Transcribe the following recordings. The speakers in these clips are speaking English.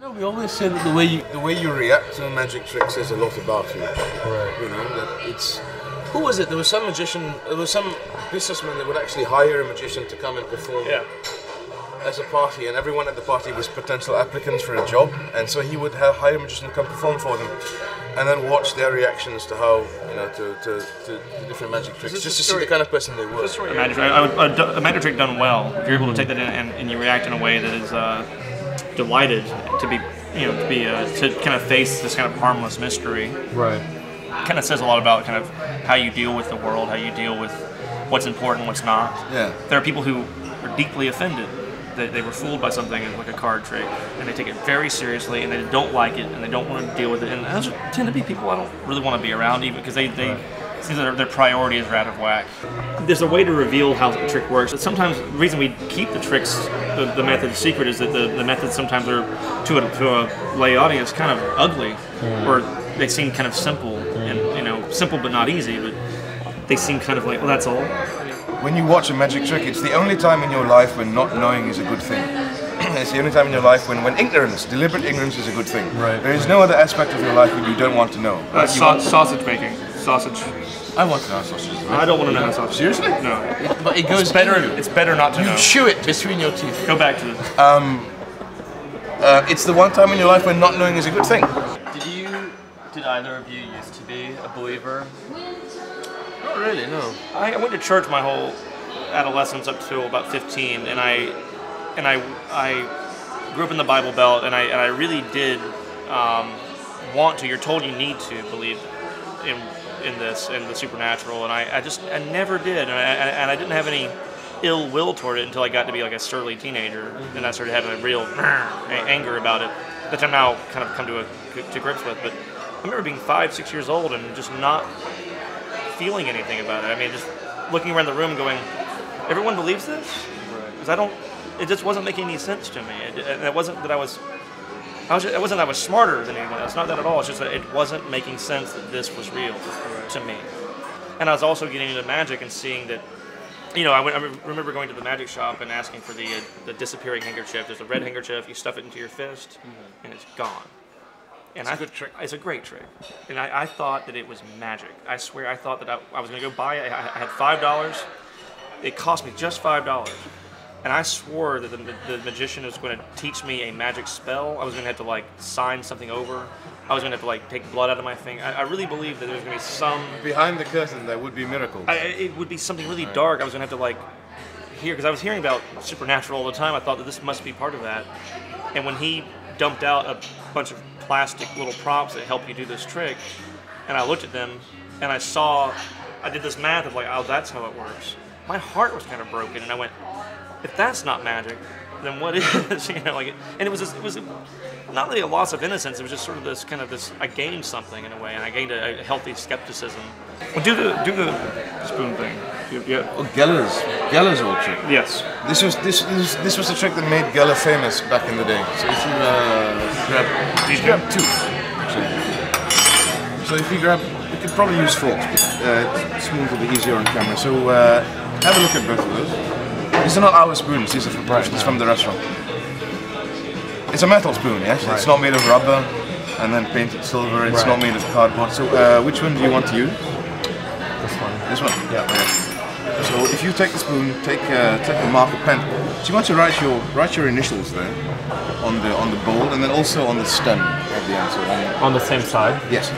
No, we always say that the way you react to magic tricks says a lot about you. Right. You know that it's. Who was it? There was some magician. There was some businessman that would actually hire a magician to come and perform. Yeah. As a party, and everyone at the party was potential applicants for a job, and so he would hire a magician to come perform for them, and then watch their reactions to how, you know, to different magic tricks, just to see the kind of person they were. A magic trick done well, if you're able to take that in and you react in a way that is delighted to be, you know, to kind of face this kind of harmless mystery. Right. Kind of says a lot about kind of how you deal with the world, how you deal with what's important, what's not. Yeah. There are people who are deeply offended. They were fooled by something like a card trick, and they take it very seriously, and they don't like it, and they don't want to deal with it. And those tend to be people I don't really want to be around, even because they seem that their priorities are out of whack. There's a way to reveal how the trick works. Sometimes the reason we keep the tricks, the method secret, is that the methods sometimes are to a lay audience kind of ugly, or they seem kind of simple, and you know, simple but not easy. But they seem kind of like, well, that's all. When you watch a magic trick, it's the only time in your life when not knowing is a good thing. It's the only time in your life when ignorance, deliberate ignorance, is a good thing. Right. There is no other aspect of your life that you don't want to know. Sausage making. Sausage. I want to know how sausage is. I don't want to know how sausage. Seriously? No. But it goes. It's better. It's better not to know. You chew it between your teeth. Go back to this. It's the one time in your life when not knowing is a good thing. Did either of you used to be a believer? Not really, no. I went to church my whole adolescence up to about 15, and I grew up in the Bible Belt, and I really did want to. You're told you need to believe in this, in the supernatural, and I never did, and I didn't have any ill will toward it until I got to be like a surly teenager, and I started having a real anger about it, which I'm now kind of come to grips with. But I remember being 5, 6 years old and just not feeling anything about it. I mean, just looking around the room going, everyone believes this? Because it just wasn't making any sense to me. It wasn't that I was smarter than anyone else. Not that at all. It's just that it wasn't making sense that this was real to me. And I was also getting into magic and seeing that, you know, I remember going to the magic shop and asking for the disappearing handkerchief. There's a red handkerchief, you stuff it into your fist, and it's gone. And it's a good trick. It's a great trick. And I thought that it was magic. I swear, I thought that I was going to go buy it. I had $5. It cost me just $5. And I swore that the magician was going to teach me a magic spell. I was going to have to, like, sign something over. I was going to have to, like, take blood out of my finger. I really believed that there was going to be some... Behind the curtain, there would be miracles. It would be something really dark. I was going to have to, like, hear... Because I was hearing about supernatural all the time. I thought that this must be part of that. And when he dumped out a bunch of plastic little props that help you do this trick, and I looked at them, and I did this math of, like, oh, that's how it works. My heart was kind of broken, and I went, if that's not magic, then what is? You know, like, and it was not really a loss of innocence. It was just sort of this I gained something in a way, and I gained a healthy skepticism. Well, do the spoon thing. Yeah. Oh, Geller's old trick. Yes. This was the trick that made Geller famous back in the day. So if you grab two, actually. So if you could probably use forks, but it's a little bit easier on camera. So have a look at both of those. These are not our spoons, these are from the restaurant. It's a metal spoon, yes? Right. It's not made of rubber and then painted silver, it's not made of cardboard. So which one do you want to use? This one. This one? Yeah. Okay. So if you take the spoon, take a marker pen. So you want to write your initials there on the bowl and then also on the stem of the answer. On the same side? Yes.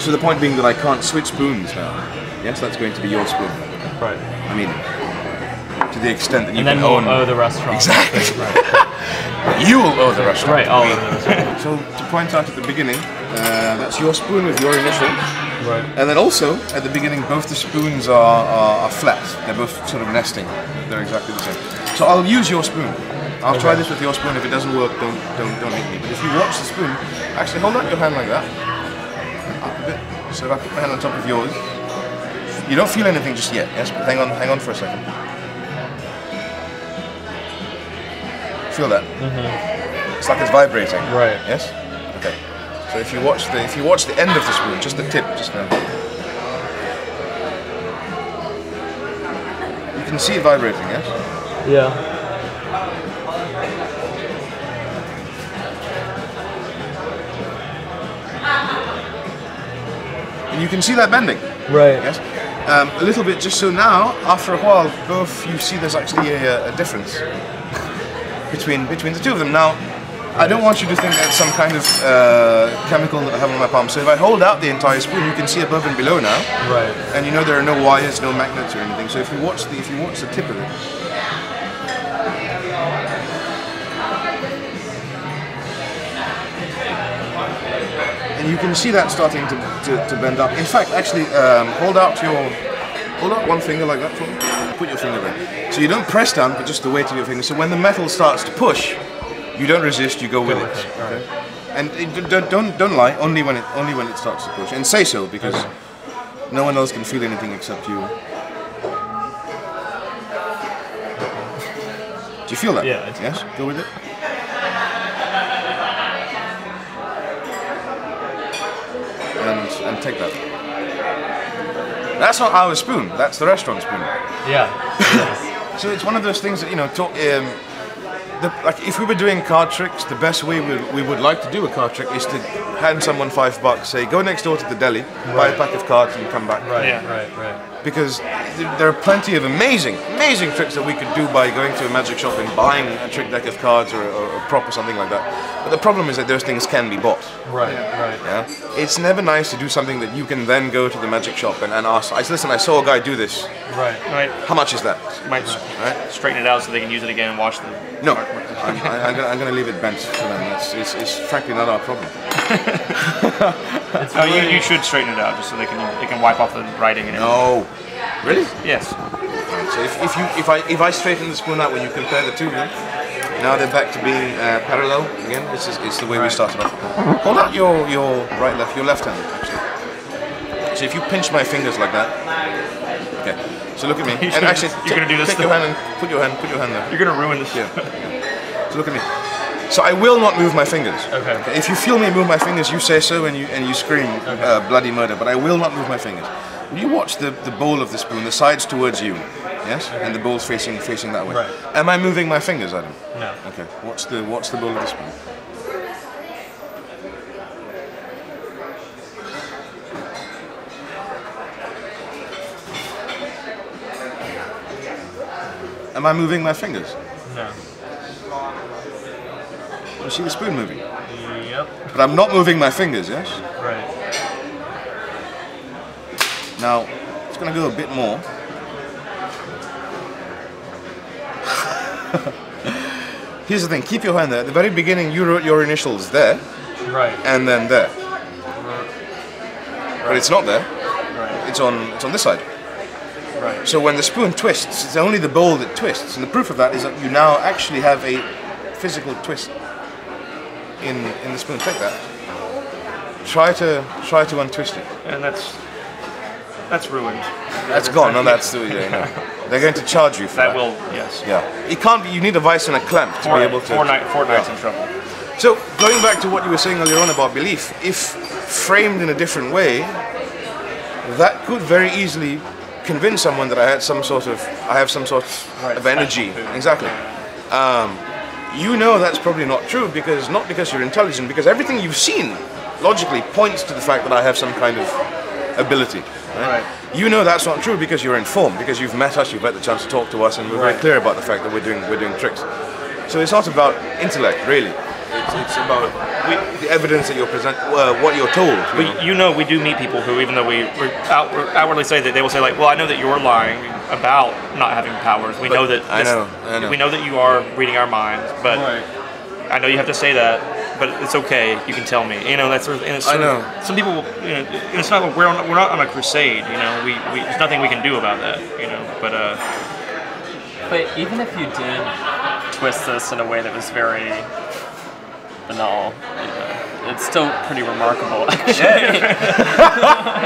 So the point being that I can't switch spoons now. Yes, that's going to be your spoon. Right. I mean, to the extent that you can own... And then you'll owe the restaurant. Exactly. Right. You will owe the restaurant. Right, I'll owe the restaurant. So, to point out at the beginning, that's your spoon with your initials. Right. And then also, at the beginning, both the spoons are flat. They're both sort of nesting. They're exactly the same. So I'll use your spoon. I'll try this with your spoon. If it doesn't work, don't hit me. But if you watch the spoon, actually hold out your hand like that. Up a bit. So if I put my hand on top of yours, you don't feel anything just yet, yes? But hang on for a second. Feel that? Mm-hmm. It's like it's vibrating. Right. Yes? Okay. So if you watch the end of the spoon, just the tip, just now. You can see it vibrating, yes? Yeah. And you can see that bending. Right. Yes. A little bit, just so now, after a while, both you see there's actually a difference between the two of them. Now, I don't want you to think that's some kind of chemical that I have on my palm. So if I hold out the entire spoon, you can see above and below now. Right. And you know there are no wires, no magnets or anything. So if you watch the tip of it. And you can see that starting to bend up. In fact, actually, hold out one finger like that for me. Put your finger there. So you don't press down, but just the weight of your finger. So when the metal starts to push, you don't resist. You go with it. Okay? And don't lie. Only when it starts to push. And say so, because no one else can feel anything except you. Do you feel that? Yeah. Yes. Go with it. And take that. That's not our spoon. That's the restaurant spoon. Yeah. So it's one of those things that, you know, like if we were doing card tricks, the best way we would like to do a card trick is to hand someone $5, say go next door to the deli, buy a pack of cards and come back. Right. Yeah. Right. Because there are plenty of amazing tricks that we could do by going to a magic shop and buying a trick deck of cards or a prop or something like that. But the problem is that those things can be bought. Right. Yeah. It's never nice to do something that you can then go to the magic shop and ask. Listen, I saw a guy do this. Right. How much is that? Might straighten it out so they can use it again and wash the. No, I'm going to leave it bent for them. It's frankly not our problem. You should straighten it out just so they can wipe off the writing and everything. No, really? Yes. So if I straighten the spoon out when you compare the two of them, now they're back to being parallel again. It's the way we started off. Hold out your left hand actually. So if you pinch my fingers like that, okay. So look at me. And actually, you're gonna do this. Take your hand and put your hand there. You're gonna ruin this. Yeah. So look at me. So I will not move my fingers. Okay. If you feel me move my fingers, you say so and you scream bloody murder. But I will not move my fingers. You watch the bowl of the spoon, the sides towards you, yes, and the bowl's facing that way. Right. Am I moving my fingers, Adam? No. Okay. Watch the bowl of the spoon. Am I moving my fingers? No. You see the spoon moving? Yep. But I'm not moving my fingers, yes? Right. Now, it's going to go a bit more. Here's the thing, keep your hand there. At the very beginning, you wrote your initials there, Right. and then there. But it's not there. Right. It's on this side. Right. So when the spoon twists, it's only the bowl that twists. And the proof of that is that you now actually have a physical twist in the spoon. Take that. Try to untwist it. And that's ruined. That's gone. No, that's no. They're going to charge you for that. That will, yes. Yeah. It can't be. You need a vice and a clamp to be able to. Fortnight's in trouble. So going back to what you were saying earlier on about belief, if framed in a different way, that could very easily convince someone that I have some sort of energy. Exactly. You know that's probably not true not because you're intelligent, because everything you've seen logically points to the fact that I have some kind of ability. Right? You know that's not true because you're informed, because you've met us, you've had the chance to talk to us, and we're very clear about the fact that we're doing tricks. So it's not about intellect, really. It's about the evidence that you're what you're told. But you know, we do meet people who, even though we outwardly say that, they will say like, "Well, I know that you're lying about not having powers. We know that. I know. We know that you are reading our minds, but I know you have to say that. But it's okay. You can tell me. You know, that's sort of. And it's sort of, some people, you know, it's not. We're not on a crusade. You know, there's nothing we can do about that. You know, but. But even if you did twist this in a way that was very banal, it's still pretty remarkul, actually.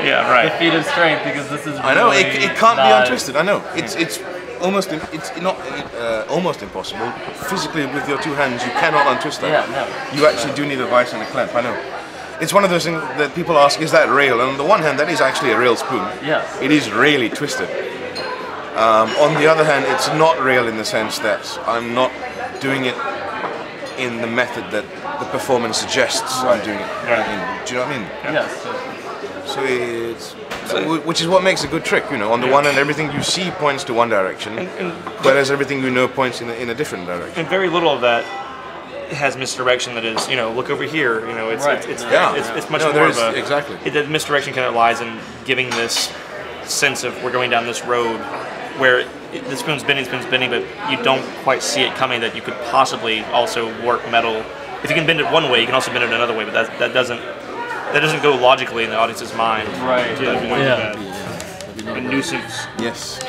Yeah, right. The feat of strength, because this is. I know really it can't be untwisted. I know it's almost almost impossible. Physically, with your two hands, you cannot untwist that. Yeah, no. You actually do need a vice and a clamp. I know. It's one of those things that people ask, is that real? And on the one hand, that is actually a real spoon. Yes. It is really twisted. On the other hand, it's not real in the sense that I'm not doing it in the method that the performance suggests I'm doing it. Right. Do you know what I mean? Yes. So it's which is what makes a good trick, you know. On the one hand, everything you see points to one direction, whereas everything you know points in a different direction. And very little of that has misdirection. That is, you know, look over here. You know, it's much more of a exactly. The misdirection kind of lies in giving this sense of we're going down this road where the spoon's bending, but you don't quite see it coming. That you could possibly also work metal. If you can bend it one way, you can also bend it another way. But that doesn't go logically in the audience's mind. Right. A nuisance. Yes.